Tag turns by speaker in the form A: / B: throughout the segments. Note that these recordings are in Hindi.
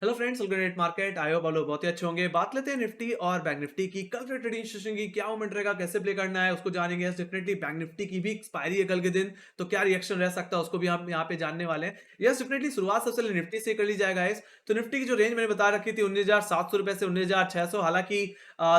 A: Hello friends, welcome to market. I hope आप लोग बहुत ही अच्छे होंगे। बात लेते हैं निफ्टी और बैंक निफ्टी की। कल के ट्रेडिंग सेशन की क्या मूवमेंट रहेगा, कैसे प्ले करना है उसको जानेंगे। डेफिनेटली बैंक निफ्टी की भी एक्सपायरी है कल के दिन, तो क्या रिएक्शन रह सकता है उसको भी हम यहाँ पे जानने वाले हैं। यस, डेफिनेटली शुरुआत सबसे पहले निफ्टी से कर ली जाएगा गाइस। तो निफ्टी की जो रेंज मैंने बता रखी थी 19,700 रुपए से 19,600। हालांकि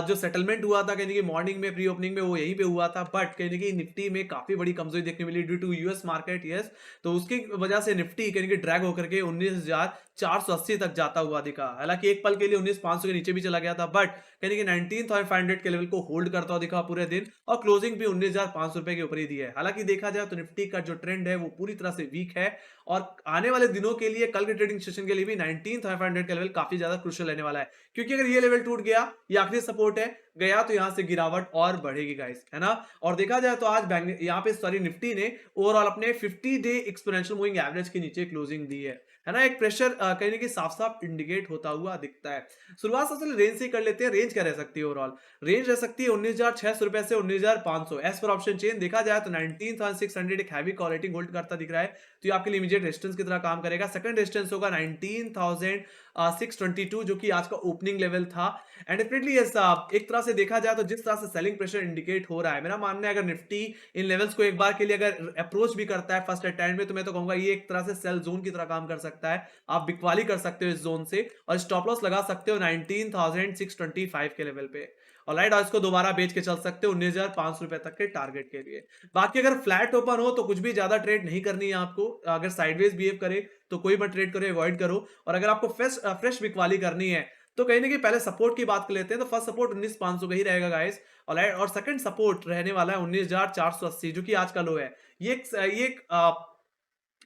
A: जो सेटलमेंट हुआ था कहीं मॉर्निंग में प्री ओपनिंग में वो यहीं पे हुआ था, बट कहीं निफ्टी में काफी बड़ी कमजोरी देखने मिली due to US market. Yes, तो उसकी वजह से निफ्टी कहीं ड्रैग होकर के 19,480 तक जाता हुआ दिखा। हालांकि एक पल के लिए 19,500 के नीचे भी चला गया था, बट कहीं 19,500 के लेवल को होल्ड करता हुआ दिखा पूरे दिन, और क्लोजिंग भी 19,500 रुपए के ऊपर ही दी है। हालांकि देखा जाए तो निफ्टी का जो ट्रेंड है वो पूरी तरह से वीक है, और आने वाले दिनों के लिए कल के ट्रेडिंग सेशन के लिए भी 19,500 का लेवल काफी ज्यादा क्रुशियल रहने वाला है, क्योंकि अगर ये लेवल टूट गया, ये आखिरी सपोर्ट है, गया तो यहां से गिरावट और बढ़ेगी गाइस, है ना। और देखा जाए तो आज बैंक यहाँ पे सॉरी निफ्टी ने ओवरऑल अपने 50 डे एक्सपोनेंशियल मूविंग एवरेज के नीचे क्लोजिंग दी है ना। एक प्रेशर कहीं ना कहीं साफ साफ इंडिकेट होता हुआ दिखता है। शुरुआत सबसे रेंज से कर लेते हैं। रेंज क्या रह सकती है ओवरऑल? रेंज रह सकती है 19,600 रुपए से 19,500 एज पर ऑप्शन चेन। देखा जाए तो 19,600 एक हैवी क्वालिटी होल्ड करता दिख रहा है, तो ये आपके लिए इमीडिएट रेजिस्टेंस की तरह काम करेगा। सेकंड रेजिस्टेंस होगा 19,622, जो कि आज का ओपनिंग लेवल था। एंड डेफिनेटली एक तरह से देखा जाए तो जिस तरह से सेलिंग प्रेशर इंडिकेट हो रहा है, मेरा मानना है अगर निफ्टी इन लेवल्स को एक बार के लिए अगर अप्रोच भी करता है फर्स्ट अटेम्प्ट में, तो मैं तो कहूंगा ये एक तरह से सेल जोन की तरह काम कर सकता है। आप बिकवाली कर सकते हो इस जोन से, और स्टॉप लॉस लगा सकते हो 19,625 के लेवल पे। ऑलराइट, और इसको दोबारा बेच के चल सकते हो 19,500 रुपए तक के टारगेट के लिए। बाकी अगर फ्लैट ओपन हो तो कुछ भी ज्यादा ट्रेड नहीं करनी है आपको। अगर साइडवेज बिहेव करे तो कोई मत ट्रेड करो, अवॉइड करो। और अगर आपको फ्रेश बिकवाली करनी है तो कहीं ना कहीं पहले सपोर्ट की बात कर लेते हैं। तो फर्स्ट सपोर्ट 19,500 का ही रहेगा गाइस, ऑलराइट। और सेकंड सपोर्ट रहने वाला है 19,480, जो कि आज का लो है। ये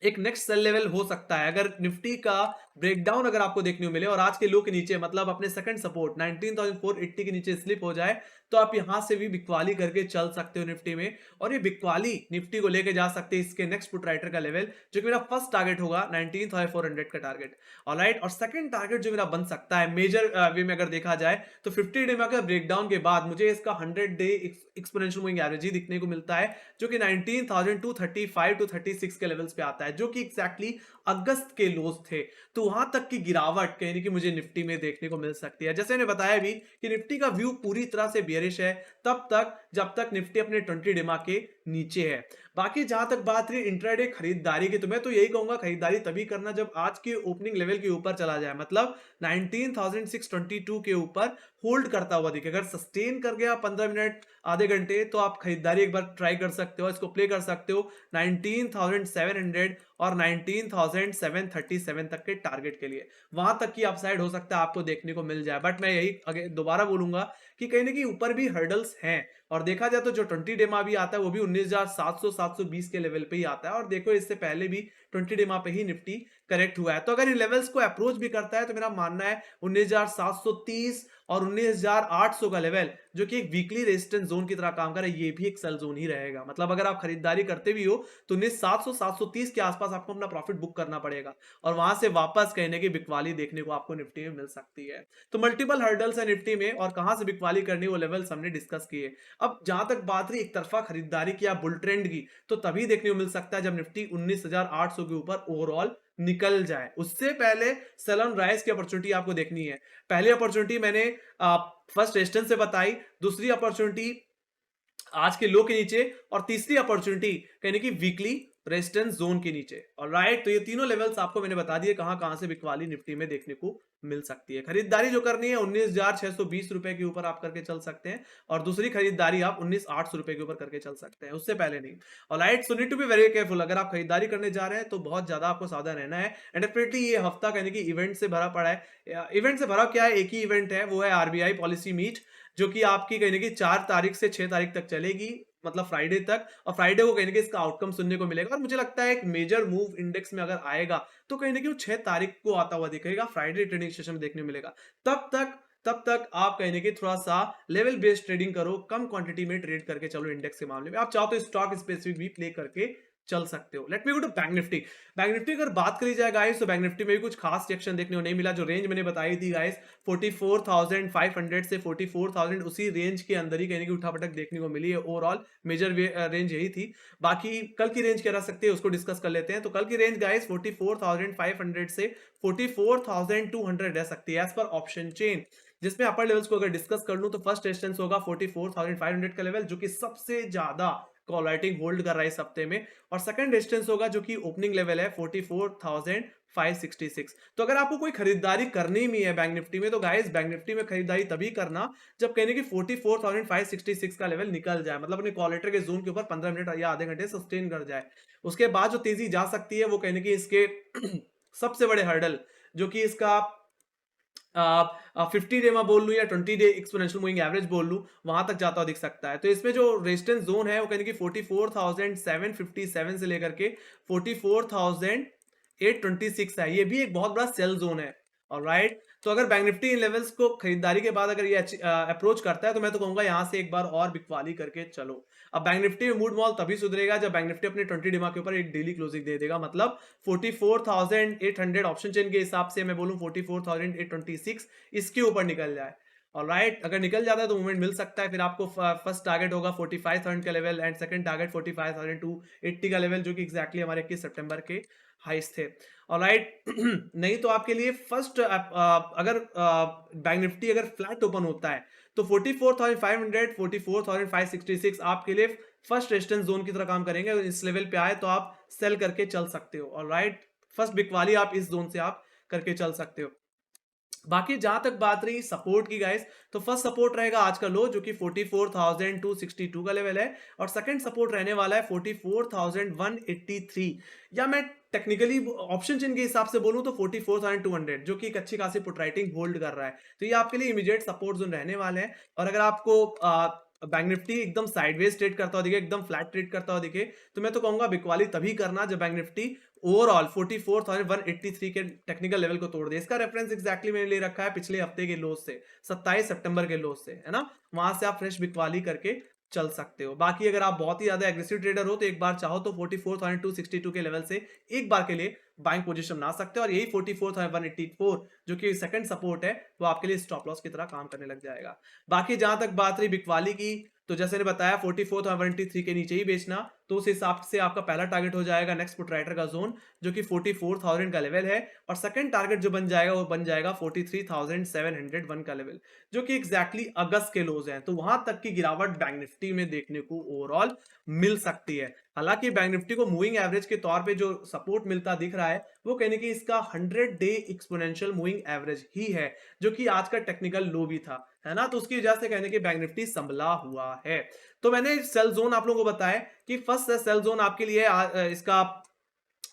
A: एक नेक्स्ट सेल लेवल हो सकता है अगर निफ्टी का ब्रेकडाउन अगर आपको देखने को मिले और आज के लो के नीचे, मतलब अपने सेकंड सपोर्ट 19,480 के नीचे स्लिप हो जाए, तो आप यहां से भी बिकवाली करके चल सकते हो निफ्टी में। और ये बिकवाली निफ्टी को लेके जा सकते हैं इसके नेक्स्ट पुट राइटर का लेवल, जो कि मेरा फर्स्ट टारगेट होगा 19,400 का टारगेट, ऑलराइट। और सेकंड टारगेट जो मेरा बन सकता है मेजर वे में अगर देखा जाए, तो 50 डे में अगर ब्रेकडाउन के बाद मुझे इसका 100 डे एक्सपोनेंशियल मूविंग एवरेज ही दिखने को मिलता है, जो कि 19,235 टू 36 के लेवल्स पे आता है, जो कि एग्जैक्टली अगस्त के लोज थे। तो वहां तक की गिरावट कहीं कि मुझे निफ्टी में देखने को मिल सकती है। जैसे मैंने बताया भी कि निफ्टी का व्यू पूरी तरह से बियरिश है तब तक जब तक निफ्टी अपने 20 डेमा के नीचे है। बाकी जहां तक बात रही इंट्राडे खरीदारी की, तो मैं तो यही कहूंगा खरीदारी तभी करना जब आज के ओपनिंग लेवल के ऊपर चला जाए, मतलब 19,622 के ऊपर होल्ड करता हुआ दिखे। अगर सस्टेन कर गया 15 मिनट आधे घंटे, तो आप खरीदारी एक बार ट्राई कर सकते हो, इसको प्ले कर सकते हो 19,700 और 19,737 तक के टारगेट के लिए। वहां तक की अपसाइड हो सकता है आपको देखने को मिल जाए, बट मैं यही आगे दोबारा बोलूंगा कि कहीं ना कहीं ऊपर भी हर्डल्स हैं। और देखा जाए तो जो 20 डेमा भी आता है वो भी 19,700 720 के लेवल पे ही आता है, और देखो इससे पहले भी 20 डेमा पे ही निफ्टी करेक्ट हुआ है। तो अगर इन लेवल्स को अप्रोच भी करता है तो मेरा मानना है 19,730 और 19,800 का लेवल, जो कि एक वीकली रेजिस्टेंस जोन की तरह काम कर रहा है, ये भी एक सेल जोन ही रहेगा। मतलब अगर आप खरीदारी करते भी हो तो 19,700 730 के आसपास आपको अपना प्रॉफिट बुक करना पड़ेगा, और वहां से वापस कहने की बिकवाली देखने को आपको निफ्टी में मिल सकती है। तो मल्टीपल हर्डल्स है निफ्टी में, और कहां से बिकवाली करनी वो लेवल्स हमने डिस्कस किए। अब जहां तक बात रही एक तरफा खरीदारी की या बुल ट्रेंड की, तो तभी देखने को मिल सकता है जब निफ्टी 19,800 के ऊपर ओवरऑल निकल जाए। उससे पहले सेल ऑन राइज की अपॉर्चुनिटी आपको देखनी है। पहली अपॉर्चुनिटी मैंने फर्स्ट रेजिस्टेंस से बताई, दूसरी अपॉर्चुनिटी आज के लो के नीचे, और तीसरी अपॉर्चुनिटी कहने की वीकली रेजिस्टेंस जोन के नीचे, ऑलराइट। तो ये तीनों लेवल्स आपको मैंने बता दिए कहां कहां से बिकवाली निफ्टी में देखने को मिल सकती है। खरीदारी जो करनी है 19,620 रुपए के ऊपर आप करके चल सकते हैं, और दूसरी खरीदारी आप 19,800 रुपए के ऊपर करके चल सकते हैं, उससे पहले नहीं, alright. So need to be very careful. अगर आप खरीदारी करने जा रहे हैं तो बहुत ज्यादा आपको सावधान रहना है। एंड डेफिनेटली ये हफ्ता कहने की इवेंट से भरा पड़ा है। इवेंट से भरा क्या है, एक ही इवेंट है, वो है आरबीआई पॉलिसी मीट, जो कि आपकी कहने की 4 तारीख से 6 तारीख तक चलेगी, मतलब फ्राइडे तक। और फ्राइडे को कहने की इसका आउटकम सुनने को मिलेगा, और मुझे लगता है एक मेजर मूव इंडेक्स में अगर आएगा तो कहीं ना कहीं 6 तारीख को आता हुआ दिखेगा, फ्राइडे ट्रेडिंग सेशन में देखने को मिलेगा। तब तक आप कहने की थोड़ा सा लेवल बेस्ड ट्रेडिंग करो, कम क्वांटिटी में ट्रेड करके चलो। इंडेक्स के मामले में आप चाहो तो स्टॉक स्पेसिफिक भी प्ले करके चल सकते हो। Let me go to bank Nifty. Bank Nifty अगर बात करी जाए गाइस, तो बैंक निफ्टी में भी कुछ खास रिएक्शन देखने को नहीं मिला। जो रेंज मैंने बताई थी गाइस 44,500 से 44,000, उसी रेंज के अंदर ही कहीं की उठापटक देखने को मिली है। ओवरऑल मेजर रेंज यही थी। बाकी कल की रेंज क्या रह सकती है उसको डिस्कस कर लेते हैं। तो कल की रेंज गाइस 44,500 से 44,200 रह सकती है एज पर ऑप्शन चेन। जिसमें अपर लेवल्स को अगर डिस्कस कर लूं तो फर्स्ट रेजिस्टेंस होगा 44,500 का लेवल, जो कि सबसे ज्यादा कॉल राइटिंग होल्ड कर रहा है इस हफ्ते में। और सेकंड रेजिस्टेंस होगा जो कि ओपनिंग लेवल है 44,566। तो अगर आपको कोई खरीदारी करनी भी है बैंक निफ्टी में, तो गाइस बैंक निफ्टी में खरीदारी तभी करना जब कहने की 44,566 का लेवल निकल जाए, मतलब अपने कॉल राइटर के जोन के ऊपर 15 मिनट या आधे घंटे सस्टेन कर जाए। उसके बाद जो तेजी जा सकती है वो कहने की इसके सबसे बड़े हर्डल जो कि इसका 50 डे में बोल लूं या 20 डे एक्सपोनेंशियल मूविंग एवरेज बोल लूं, वहां तक जाता हुआ दिख सकता है। तो इसमें जो रेजिस्टेंस जोन है वो कहने की 44,757 से लेकर के 44,826 है। ये भी एक बहुत बड़ा सेल जोन है। ऑलराइट, तो अगर बैंक निफ्टी इन लेवल्स को खरीदारी के बाद अगर ये अप्रोच करता है, तो मैं तो कहूंगा यहां से एक बार और बिकवाली करके चलो। अब बैंक निफ्टी में मूड मॉल तभी सुधरेगा जब बैंक निफ्टी अपने 20 डिमा के ऊपर एक डेली क्लोजिंग दे देगा, मतलब 44,800 ऑप्शन चेन के हिसाब से मैं बोलूं 44,826 इसके ऊपर निकल जाए। ऑलराइट, अगर निकल जाता है तो मूवमेंट मिल सकता है। फिर आपको फर्स्ट टारगेट होगा 45,000 का लेवल एंड सेकंड टारगेट 45,280 का लेवल, जो कि एग्जैक्टली हमारे 21 सितंबर के हाइस थे। ऑलराइट, नहीं तो आपके लिए फर्स्ट अगर बैंक निफ्टी अगर फ्लैट ओपन होता है तो 44,500 44,566 आपके लिए फर्स्ट रेजिस्टेंस जोन की तरह काम करेंगे। इस लेवल पे आए तो आप सेल करके चल सकते हो। ऑलराइट, फर्स्ट बिकवाली आप इस जोन से आप करके चल सकते हो। बाकी जहां तक बात रही सपोर्ट की गाइस, तो फर्स्ट सपोर्ट रहेगा आज का लो जो कि 44,262 का लेवल है, और सेकंड सपोर्ट रहने वाला है 44,183, या मैं टेक्निकली ऑप्शन चेन के हिसाब से बोलूं तो 44,200, जो कि एक अच्छी खासी पुट राइटिंग होल्ड कर रहा है। तो ये आपके लिए इमीडिएट सपोर्ट जोन रहने वाले हैं। और अगर आपको बैंक निफ्टी एकदम साइडवेज ट्रेड करता हुआ दिखे, एकदम फ्लैट ट्रेड करता हुआ दिखे, तो मैं तो कहूंगा बिकवाली तभी करना जब बैंक निफ्टी ओवरऑल 44,183 के टेक्निकल लेवल को तोड़ दे। इसका रेफरेंस एग्जैक्टली मैंने ले रखा है पिछले हफ्ते के लो से, 27 सितंबर के लो से, है ना। वहां से आप फ्रेश बिकवाली करके चल सकते हो। बाकी अगर आप बहुत ही ज्यादा एग्रेसिव ट्रेडर हो तो एक बार चाहो तो 44,262 के लेवल से एक बार के लिए बाइंग पोजीशन बना सकते हो, और यही 44,184 जो कि सेकंड सपोर्ट है वो आपके लिए स्टॉप लॉस की तरह काम करने लग जाएगा। बाकी जहां तक बात रही बिकवाली की, तो जैसे ने बताया 44,183 के नीचे ही बेचना, तो उस हिसाब से आपका पहला टारगेट हो जाएगा नेक्स्ट पुट राइटर का जोन जो कि 44,000 का लेवल है, और सेकंड टारगेट जो बन जाएगा वो बन जाएगा 43,701 का लेवल, जो कि एग्जैक्टली अगस्त के लोज हैं। तो वहां तक की गिरावट बैंक निफ्टी में देखने को ओवरऑल मिल सकती है। हालांकि बैंक निफ्टी को मूविंग एवरेज के तौर पे जो सपोर्ट मिलता दिख रहा है वो कहने की इसका 100 डे एक्सपोनेंशियल मूविंग एवरेज ही है, जो कि आज का टेक्निकल लो भी था, है ना। तो उसकी वजह से कहने की बैंक निफ्टी संभला हुआ है। तो मैंने सेल जोन आप लोगों को बताया कि फर्स्ट सेल जोन आपके लिए इसका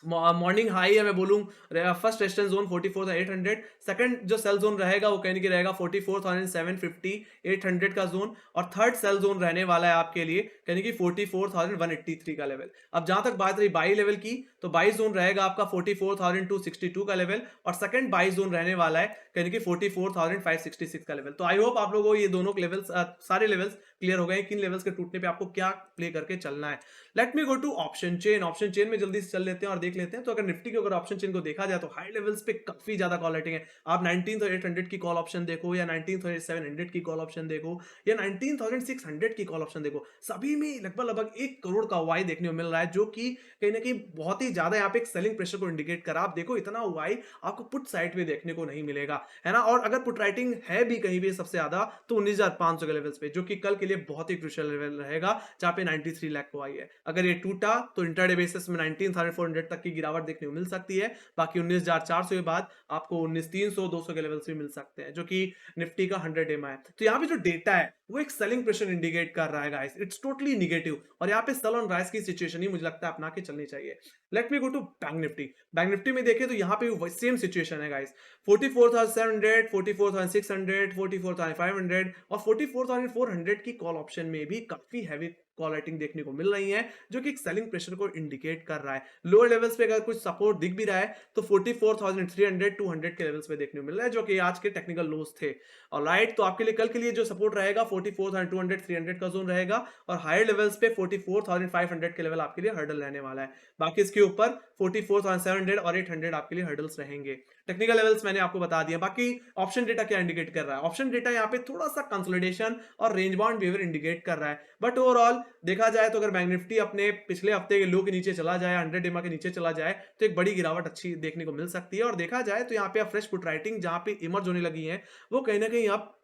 A: मॉर्निंग हाई है, मैं बोलूं फर्स्ट रेजिस्टेंस जोन 44,800, सेकंड जो सेल जोन रहेगा वो कहने की रहेगा 44,750 800 का जोन, और थर्ड सेल जोन रहने वाला है आपके लिए कहने की 44,183 का लेवल। अब जहां तक बात रही बाई लेवल की, तो बाई जोन रहेगा आपका 44,262 का लेवल, और सेकंड बाई जोन रहने वाला है कहने की 44,566 का लेवल। तो आई होप आप लोगों को ये दोनों लेवल्स सारे लेवल्स क्लियर हो गए, किन लेवल्स के टूटने पे आपको क्या प्ले करके चलना है। Let me go to option chain. Option chain में जल्दी से चल लेते हैं और देख लेते हैं। तो अगर निफ्टी के अगर ऑप्शन चेन को देखा जाए तो हाई लेवल्स पे काफी ज्यादा कॉल राइटिंग है। आप 19,800 की कॉल ऑप्शन देखो, या 19,700 की कॉल ऑप्शन देखो, या 19,600 की कॉल ऑप्शन देखो, सभी में लगभग 1 करोड़ का वाई देखने को मिल रहा है, जो कि कहीं ना कहीं बहुत ही ज्यादा यहाँ पे एक सेलिंग प्रेशर को इंडिकेट करा। आप देखो इतना वाई आपको पुट साइड पे देखने को नहीं मिलेगा, है ना। और अगर पुट राइटिंग है भी कहीं भी सबसे ज्यादा तो 19,500 के लेवल्स पे, जो कि कल के लिए बहुत ही क्रूशियल लेवल रहेगा, जहां पे 93 लाख को आई है। अगर ये टूटा तो इंटरडे बेसिस में 19,400 तक की गिरावट देखने को मिल सकती है। बाकी 19,400 के बाद आपको 19,300 200 के लेवल्स भी मिल सकते हैं, जो कि निफ्टी का 100 डे में है। तो यहाँ पे जो डेटा है वो एक सेलिंग प्रेशर इंडिकेट कर रहा है गाइस, इट्स टोटली नेगेटिव, और यहाँ पे सेल ऑन राइज की सिचुएशन ही मुझे लगता है अपना के चलनी चाहिए। Let me go to bank Nifty. Bank Nifty में देखें तो यहाँ पे सेम सिचुएशन है गाइस, 44,700 44,600 44,500 और 44,400 की कॉल ऑप्शन में भी काफी हैवी कॉल राइटिंग देखने को मिल रही है, जो कि एक सेलिंग प्रेशर को इंडिकेट कर रहा है। लोअर लेवल्स पे अगर कुछ सपोर्ट दिख भी रहा है तो 44,300 200 के लेवल्स पे देखने को मिल रहा है, जो कि आज के टेक्निकल लोस थे। ऑलराइट, तो आपके लिए कल के लिए जो सपोर्ट रहेगा 44,200 300 का जोन रहेगा और हायर लेवल्स पे 44,500 के लेवल आपके लिए हर्डल रहने वाला है। बाकी इसके ऊपर 44,700 और 800 आपके लिए हर्डल्स रहेंगे। टेक्निकल लेवल्स मैंने आपको बता दिया। बाकी ऑप्शन डेटा क्या इंडिकेट कर रहा है? ऑप्शन डेटा यहाँ पे थोड़ा सा कंसोलिडेशन और रेंज बाउंड बिहेवियर इंडिकेट कर रहा है, बट ओवरऑल देखा जाए तो अगर बैंक निफ्टी अपने पिछले हफ्ते के लो के नीचे चला जाए, 100 EMA के नीचे चला जाए, तो एक बड़ी गिरावट अच्छी देखने को मिल सकती है। और देखा जाए तो यहाँ पे आप फ्रेश पुट राइटिंग जहां पे इमर्ज होने लगी है, वो कहीं ना कहीं आप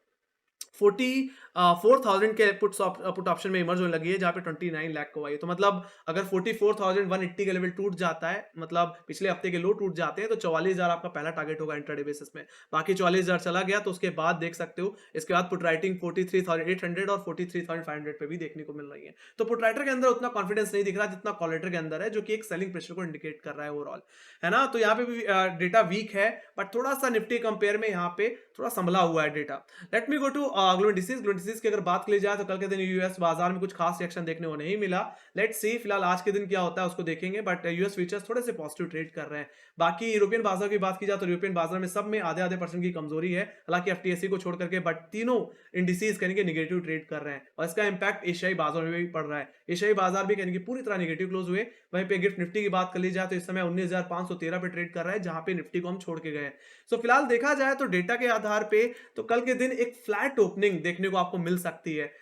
A: 44,000 के पुट ऑप्शन में इमर्ज होने लगी है, जहां पे 29 लाख को आई। तो मतलब अगर 44,180 का लेवल टूट जाता है, मतलब पिछले हफ्ते के लो टूट जाते हैं, तो 44,000 आपका पहला टारगेट होगा इंट्राडे बेसिस में। बाकी 44,000 चला गया तो उसके बाद देख सकते हो, इसके बाद पुट राइटिंग 43,800 और 43,500 पे भी देखने को मिल रही है। तो पुट राइटर के अंदर उतना कॉन्फिडेंस नहीं दिख रहा जितना कॉल राइटर के अंदर है, जो कि एक सेलिंग प्रेशर को इंडिकेट कर रहा है ओवरऑल, है ना। तो यहाँ पे भी डेटा वीक है, बट थोड़ा सा निफ्टी कंपेयर में यहाँ पे थोड़ा संभला हुआ है data. Let me go to global indices की अगर बात की जाए तो कल के दिन यूएस बाजार में कुछ खास रिएक्शन देखने को नहीं मिला। लेट्स सी फिलहाल आज के दिन क्या होता है उसको देखेंगे, बट यूएस फ्यूचर्स थोड़े से पॉजिटिव ट्रेड कर रहे हैं। बाकी यूरोपियन बाजार की बात की जाए तो यूरोपियन बाजार में सब में आधे आधे % की कमजोरी है, हालांकि एफटीएससी को छोड़ करके, बट तीनों इंडिसेस कहने के निगेटिव ट्रेड कर रहे हैं और इसका इंपैक्ट एशियाई बाजार में भी पड़ रहा है। एशियाई बाजार भी कहने की पूरी तरह निगेटिव क्लोज हुए। वहीं पे गिफ्ट निफ्टी की बात कर ली जाए तो इस समय 19,513 पे ट्रेड कर रहा है, जहां पे निफ्टी को हम छोड़ के गए। सो फिलहाल देखा जाए तो डेटा के आधार पे तो कल के दिन एक फ्लैट ओपनिंग देखने को आपको मिल सकती है।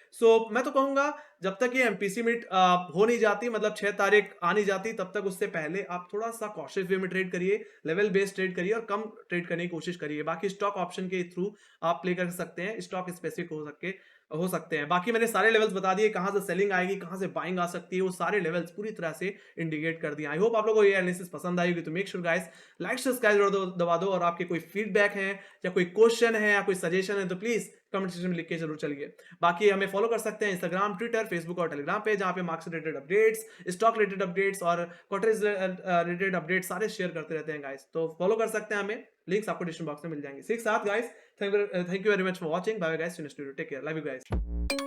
A: मैं तो कहूंगा जब तक ये एमपीसी मीट हो नहीं जाती, मतलब 6 तारीख आ नहीं जाती, तब तक उससे पहले आप थोड़ा सा कॉशियस वे में ट्रेड करिए, लेवल बेस्ड ट्रेड करिए और कम ट्रेड करने की कोशिश करिए। बाकी स्टॉक ऑप्शन के थ्रू आप प्ले कर सकते हैं, स्टॉक स्पेसिफिक हो सकते हैं। बाकी मैंने सारे लेवल्स बता दिए, कहां से सेलिंग आएगी, कहां से बाइंग आ सकती है, वो सारे लेवल्स पूरी तरह से इंडिकेट कर दिए। आई होप आप लोगों को ये एनालिसिस पसंद आएगी। तो make sure guys like subscribe दबा दो, और आपके कोई फीडबैक है या कोई क्वेश्चन है या कोई सजेशन है तो प्लीज कमेंट सेक्शन में लिख के जरूर चलिए। बाकी हमें फॉलो कर सकते हैं इंस्टाग्राम, ट्विटर, फेसबुक और टेलीग्राम पे, जहां पे market related updates, stock related updates और क्वार्टर्स रिलेटेड अपडेट्स सारे शेयर करते रहते हैं गाइस। तो फॉलो कर सकते हैं हमें, लिंक्स आपको डिस्क्रिप्शन बॉक्स में मिल जाएंगे। 6 7 guys, thank you very much for watching. Bye guys, take care, love you guys.